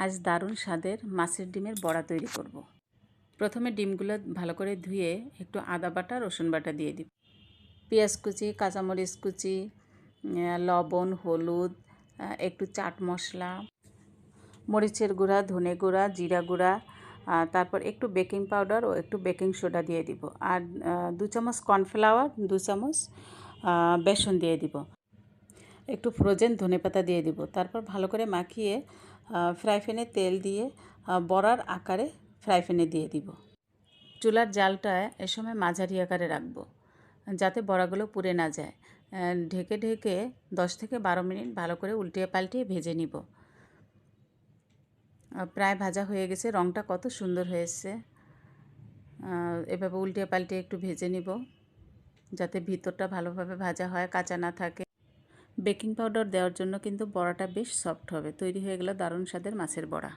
আজ দারুণ স্বাদের মাছের ডিমের বড়া তৈরি করব। প্রথমে ডিমগুলো ভালো করে ধুয়ে একটু আদা বাটা রসুন বাটা দিয়ে দিব, পেঁয়াজ কুচি, কাঁচামরিচ কুচি, লবণ, হলুদ, একটু চাট মশলা, মরিচের গুঁড়া, ধনে গুঁড়া, জিরা গুঁড়া, তারপর একটু বেকিং পাউডার ও একটু বেকিং সোডা দিয়ে দিব, আর 2 চামচ কর্নফ্লাওয়ার, 2 চামচ বেসন দিয়ে দিব, একটু ফ্রোজেন ধনেপাতা দিয়ে দিব। তারপর ভালো করে মাখিয়ে ফ্রাই প্যানে তেল দিয়ে বড়ার আকারে ফ্রাই প্যানে দিয়ে দিব। চুলার জালটা এ সময় মাঝারি আকারে রাখবো যাতে বড়াগুলো পুড়ে না যায়। ঢেকে ঢেকে 10 থেকে 12 মিনিট ভালো করে উল্টিয়ে পাল্টিয়ে ভেজে নিব। প্রায় ভাজা হয়ে গেছে, রঙটা কত সুন্দর হয়েছে। এভাবে উল্টিয়ে পাল্টিয়ে একটু ভেজে নিব যাতে ভিতরটা ভালোভাবে ভাজা হয়, কাঁচা না থাকে। বেকিং পাউডার দেওয়ার জন্য কিন্তু বড়াটা বেশ সফট হবে। তৈরি হয়ে গেল দারুণ স্বাদের মাছের বড়া।